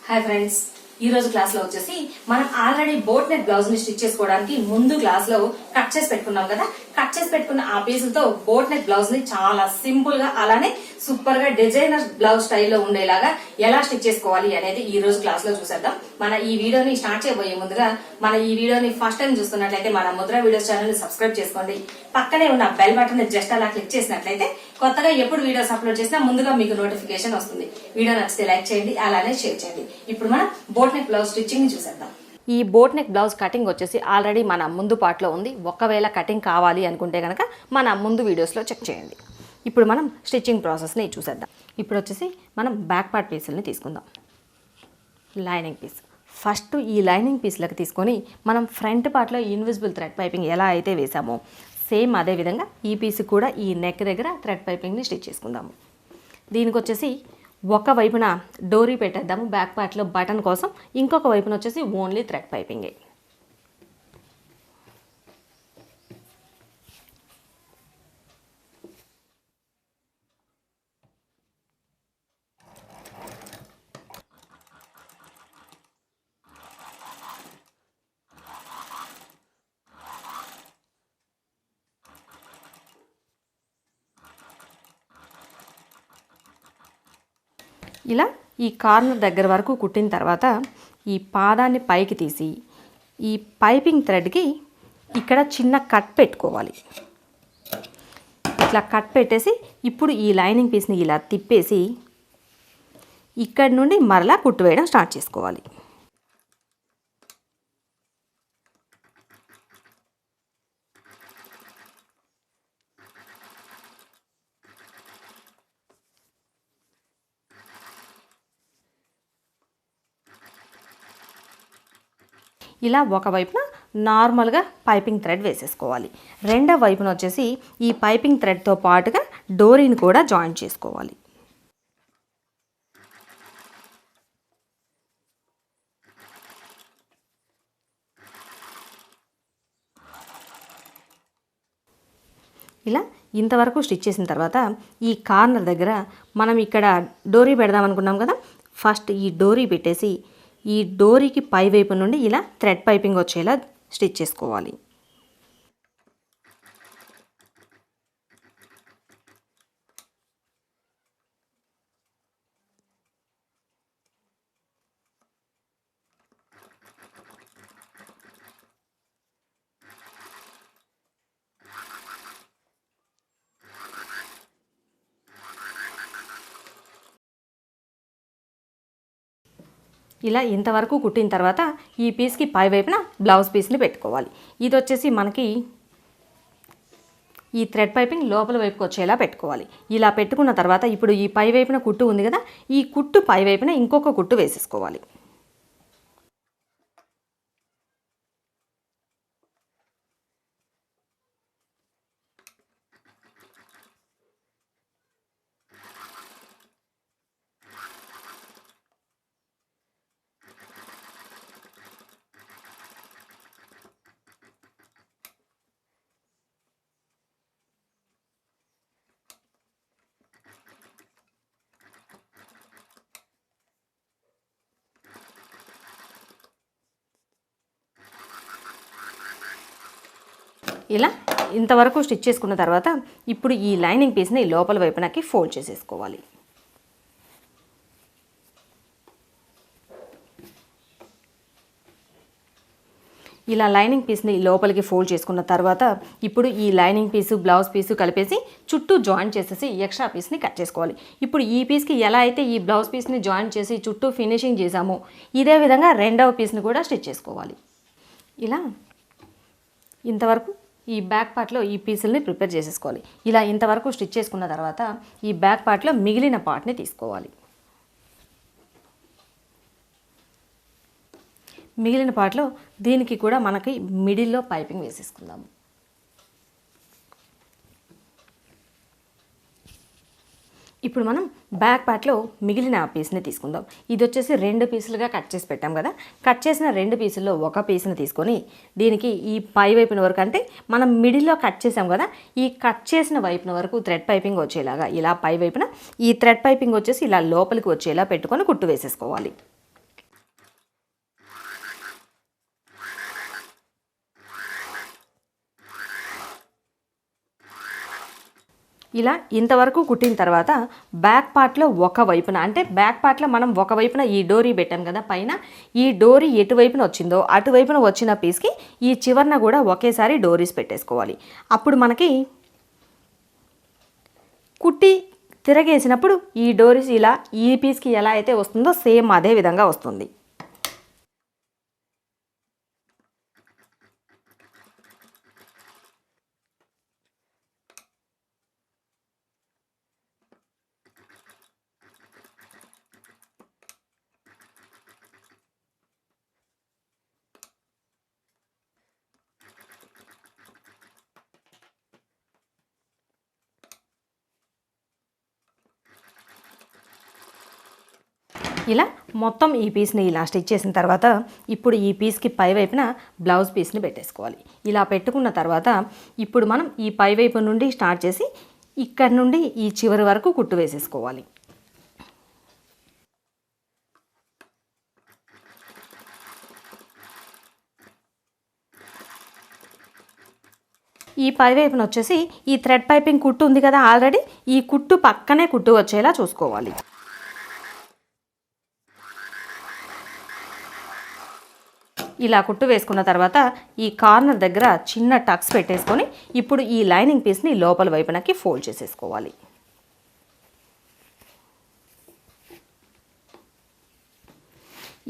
Hi friends, ఈ రోజు class లో వచ్చేసి మనం ఆల్రెడీ బోట్ నెక్ బ్లౌజ్ ని స్టిచ్ చేసుకోవడానికి ముందు క్లాస్ లో కట్ చేసి పెట్టుకున్నాం కదా. కట్ చేసి పెట్టుకున్న ఆ పీసులతో బోట్ నెక్ బ్లౌజ్ ని చాలా సింపుల్ గా అలానే సూపర్ గా డిజైనర్ బ్లౌజ్ స్టైల్లో ఉండేలాగా ఎలా స్టిచ్ చేసుకోవాలి అనేది ఈ రోజు క్లాస్ లో చూసేద్దాం. మన ఈ వీడియోని స్టార్ట్ చేయబోయే ముందుగా మన ఈ వీడియోని ఫస్ట్ టైం చూస్తున్నట్లయితే మన ముద్ర వీడియోస్ ఛానల్ ని సబ్స్క్రైబ్ చేసుకోండి. పక్కనే ఉన్న బెల్ బటన్ ని జస్ట్ అలా క్లిక్ చేసినట్లయితే కొత్తగా ఎప్పుడు వీడియోస్ అప్లోడ్ చేసినా ముందుగా మీకు నోటిఫికేషన్ వస్తుంది. వీడియో నచ్చితే లైక్ చేయండి, అలానే షేర్ చేయండి. ఇప్పుడు మనం బోట్ నెక్ బ్లౌజ్ స్టిచ్చింగ్ ని చూసేద్దాం. ఈ బోట్ నెక్ బ్లౌజ్ కటింగ్ వచ్చేసి ఆల్రెడీ మన ముందు పార్ట్ లో ఉంది. ఒకవేళ కటింగ్ కావాలి అనుకుంటే కనుక మన ముందు వీడియోస్ లో చెక్ చేయండి. ఇప్పుడు మనం స్టిచ్చింగ్ ప్రాసెస్ ని చూసేద్దాం. ఇప్పుడు వచ్చేసి మనం బ్యాక్ పార్ట్ పీసుల్ని తీసుకుందాం. లైనింగ్ పీస్ ఫస్ట్ ఈ లైనింగ్ పీస్లకు తీసుకొని మనం ఫ్రంట్ పార్ట్లో ఇన్విజిబుల్ థ్రెడ్ పైపింగ్ ఎలా అయితే వేసామో సేమ్ అదే విధంగా ఈ పీస్ కూడా ఈ నెక్ దగ్గర థ్రెడ్ పైపింగ్ని స్టిచ్ చేసుకుందాము. దీనికి వచ్చేసి ఒక వైపున డోరీ పెట్టేద్దాము బ్యాక్ పార్ట్లో బటన్ కోసం, ఇంకొక వైపున వచ్చేసి ఓన్లీ థ్రెడ్ పైపింగే. ఇలా ఈ కార్నర్ దగ్గర వరకు కుట్టిన తర్వాత ఈ పాదాన్ని పైకి తీసి ఈ పైపింగ్ థ్రెడ్కి ఇక్కడ చిన్న కట్ పెట్టుకోవాలి. ఇట్లా కట్ పెట్టేసి ఇప్పుడు ఈ లైనింగ్ పీస్ని ఇలా తిప్పేసి ఇక్కడ నుండి మరలా కుట్టు వేయడం స్టార్ట్ చేసుకోవాలి. ఇలా ఒకవైపున నార్మల్గా పైపింగ్ థ్రెడ్ వేసేసుకోవాలి. రెండో వైపున వచ్చేసి ఈ పైపింగ్ థ్రెడ్తో పాటుగా డోరీని కూడా జాయింట్ చేసుకోవాలి. ఇలా ఇంతవరకు స్టిచ్ చేసిన తర్వాత ఈ కార్నర్ దగ్గర మనం ఇక్కడ డోరీ పెడదాం అనుకున్నాం కదా. ఫస్ట్ ఈ డోరీ పెట్టేసి ఈ డోరీకి పై వైపు నుండి ఇలా థ్రెడ్ పైపింగ్ వచ్చేలా స్టిచ్ చేసుకోవాలి. ఇలా ఇంతవరకు కుట్టిన తర్వాత ఈ పీస్కి పై వైపున బ్లౌజ్ పీస్ని పెట్టుకోవాలి. ఇది వచ్చేసి మనకి ఈ థ్రెడ్ పైపింగ్ లోపల వైపుకి వచ్చేలా పెట్టుకోవాలి. ఇలా పెట్టుకున్న తర్వాత ఇప్పుడు ఈ పై వైపున కుట్టు ఉంది కదా, ఈ కుట్టు పై వైపున ఇంకొక కుట్టు వేసేసుకోవాలి. ఇలా ఇంతవరకు స్టిచ్ చేసుకున్న తర్వాత ఇప్పుడు ఈ లైనింగ్ పీస్ని లోపల వైపునకి ఫోల్డ్ చేసేసుకోవాలి. ఇలా లైనింగ్ పీస్ని లోపలికి ఫోల్డ్ చేసుకున్న తర్వాత ఇప్పుడు ఈ లైనింగ్ పీసు బ్లౌజ్ పీసు కలిపేసి చుట్టూ జాయింట్ చేసేసి ఎక్స్ట్రా పీస్ని కట్ చేసుకోవాలి. ఇప్పుడు ఈ పీస్కి ఎలా అయితే ఈ బ్లౌజ్ పీస్ని జాయింట్ చేసి చుట్టూ ఫినిషింగ్ చేసామో ఇదే విధంగా రెండవ పీస్ని కూడా స్టిచ్ చేసుకోవాలి. ఇలా ఇంతవరకు ఈ బ్యాక్ పార్ట్లో ఈ పీసుల్ని ప్రిపేర్ చేసేసుకోవాలి. ఇలా ఇంతవరకు స్టిచ్ చేసుకున్న తర్వాత ఈ బ్యాక్ పార్ట్లో మిగిలిన పార్ట్ని తీసుకోవాలి. మిగిలిన పార్ట్లో దీనికి కూడా మనకి మిడిల్లో పైపింగ్ వేసేసుకుందాము. ఇప్పుడు మనం బ్యాక్ పార్ట్లో మిగిలిన ఆ పీస్ని తీసుకుందాం. ఇది వచ్చేసి 2 పీసులుగా కట్ చేసి పెట్టాం కదా. కట్ చేసిన 2 పీసుల్లో ఒక పీస్ని తీసుకొని దీనికి ఈ పై వైపున వరకు, అంటే మనం మిడిల్లో కట్ చేసాం కదా, ఈ కట్ చేసిన వైపున వరకు థ్రెడ్ పైపింగ్ వచ్చేలాగా ఇలా పై వైపున ఈ థ్రెడ్ పైపింగ్ వచ్చేసి ఇలా లోపలికి వచ్చేలా పెట్టుకొని కుట్టు వేసేసుకోవాలి. ఇలా ఇంతవరకు కుట్టిన తర్వాత బ్యాక్ పార్ట్లో ఒక వైపున అంటే బ్యాక్ పార్ట్లో మనం ఒక వైపున ఈ డోరీ పెట్టాం కదా పైన, ఈ డోరీ ఎటువైపున వచ్చిందో అటువైపున వచ్చిన పీస్కి ఈ చివరన కూడా ఒకేసారి డోరీస్ పెట్టేసుకోవాలి. అప్పుడు మనకి కుట్టి తిరగేసినప్పుడు ఈ డోరీస్ ఇలా ఈ పీస్కి ఎలా అయితే వస్తుందో సేమ్ అదే విధంగా వస్తుంది. ఇలా మొత్తం ఈ పీస్ని ఇలా స్టిచ్ చేసిన తర్వాత ఇప్పుడు ఈ పీస్కి పై వైపున బ్లౌజ్ పీస్ని పెట్టేసుకోవాలి. ఇలా పెట్టుకున్న తర్వాత ఇప్పుడు మనం ఈ పై వైపు నుండి స్టార్ట్ చేసి ఇక్కడ నుండి ఈ చివరి వరకు కుట్టు వేసేసుకోవాలి. ఈ పై వైపున వచ్చేసి ఈ థ్రెడ్ పైపింగ్ కుట్టు ఉంది కదా ఆల్రెడీ, ఈ కుట్టు పక్కనే కుట్టు వచ్చేలా చూసుకోవాలి. ఇలా కుట్టు వేసుకున్న తర్వాత ఈ కార్నర్ దగ్గర చిన్న టక్స్ పెట్టేసుకొని ఇప్పుడు ఈ లైనింగ్ పీస్ని లోపల వైపునకి ఫోల్డ్ చేసేసుకోవాలి.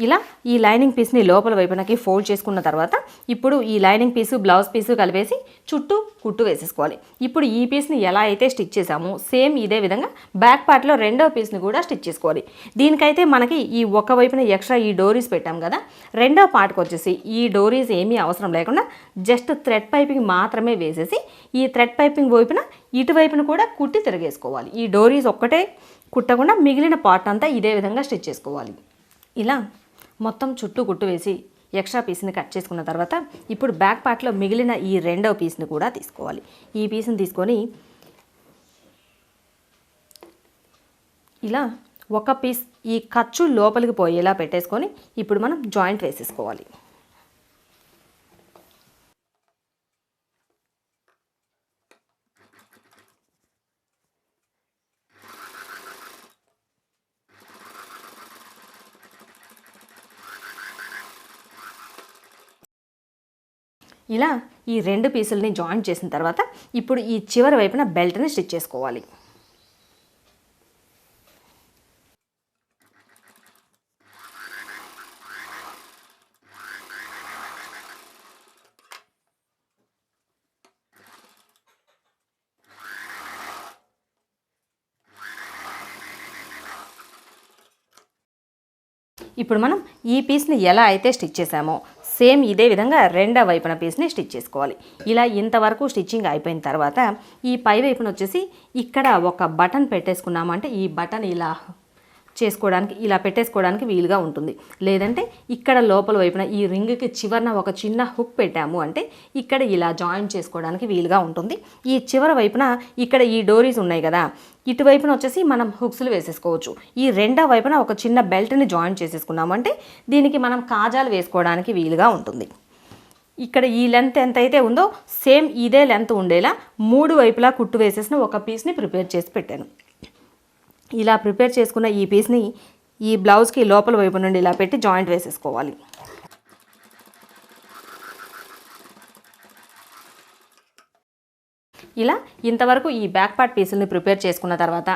ఇలా ఈ లైనింగ్ పీస్ని లోపల వైపునకి ఫోల్డ్ చేసుకున్న తర్వాత ఇప్పుడు ఈ లైనింగ్ పీసు బ్లౌజ్ పీసు కలిపేసి చుట్టూ కుట్టు వేసేసుకోవాలి. ఇప్పుడు ఈ పీస్ని ఎలా అయితే స్టిచ్ చేసామో సేమ్ ఇదే విధంగా బ్యాక్ పార్ట్లో రెండో పీస్ని కూడా స్టిచ్ చేసుకోవాలి. దీనికైతే మనకి ఈ ఒక వైపున ఎక్స్ట్రా ఈ డోరీస్ పెట్టాం కదా, రెండో పార్ట్కి వచ్చేసి ఈ డోరీస్ ఏమీ అవసరం లేకుండా జస్ట్ థ్రెడ్ పైపింగ్ మాత్రమే వేసేసి ఈ థ్రెడ్ పైపింగ్ వైపున ఇటువైపున కూడా కుట్టి తిరిగేసుకోవాలి. ఈ డోరీస్ ఒక్కటే కుట్టకుండా మిగిలిన పార్ట్ అంతా ఇదే విధంగా స్టిచ్ చేసుకోవాలి. ఇలా మొత్తం చుట్టూ కుట్టు వేసి ఎక్స్ట్రా పీస్ని కట్ చేసుకున్న తర్వాత ఇప్పుడు బ్యాక్ పార్ట్లో మిగిలిన ఈ రెండవ పీస్ని కూడా తీసుకోవాలి. ఈ పీస్ని తీసుకొని ఇలా ఒక పీస్ ఈ ఖర్చు లోపలికి పోయేలా పెట్టేసుకొని ఇప్పుడు మనం జాయింట్ వేసేసుకోవాలి. ఇలా ఈ రెండు పీసుల్ని జాయింట్ చేసిన తర్వాత ఇప్పుడు ఈ చివరి వైపున బెల్ట్ని స్టిచ్ చేసుకోవాలి. ఇప్పుడు మనం ఈ పీస్ని ఎలా అయితే స్టిచ్ చేసామో సేమ్ ఇదే విధంగా రెండో వైపున పీస్ని స్టిచ్ చేసుకోవాలి. ఇలా ఇంతవరకు స్టిచ్చింగ్ అయిపోయిన తర్వాత ఈ పై వైపున వచ్చేసి ఇక్కడ ఒక బటన్ పెట్టేసుకున్నామంటే ఈ బటన్ ఇలా చేసుకోవడానికి ఇలా పెట్టేసుకోవడానికి వీలుగా ఉంటుంది. లేదంటే ఇక్కడ లోపల వైపున ఈ రింగ్కి చివరన ఒక చిన్న హుక్ పెట్టాము అంటే ఇక్కడ ఇలా జాయింట్ చేసుకోవడానికి వీలుగా ఉంటుంది. ఈ చివరి వైపున ఇక్కడ ఈ డోరీస్ ఉన్నాయి కదా, ఇటువైపున వచ్చేసి మనం హుక్స్లు వేసేసుకోవచ్చు. ఈ రెండో వైపున ఒక చిన్న బెల్ట్ని జాయింట్ చేసేసుకున్నామంటే దీనికి మనం కాజాలు వేసుకోవడానికి వీలుగా ఉంటుంది. ఇక్కడ ఈ లెంత్ ఎంత అయితే ఉందో సేమ్ ఇదే లెంత్ ఉండేలా మూడు వైపులా కుట్టు వేసేసిన ఒక పీస్ని ప్రిపేర్ చేసి పెట్టాను. ఇలా ప్రిపేర్ చేసుకున్న ఈ పీస్ని ఈ బ్లౌజ్కి లోపల వైపు నుండి ఇలా పెట్టి జాయింట్ వేసేసుకోవాలి. ఇలా ఇంతవరకు ఈ బ్యాక్ పార్ట్ పీసుల్ని ప్రిపేర్ చేసుకున్న తర్వాత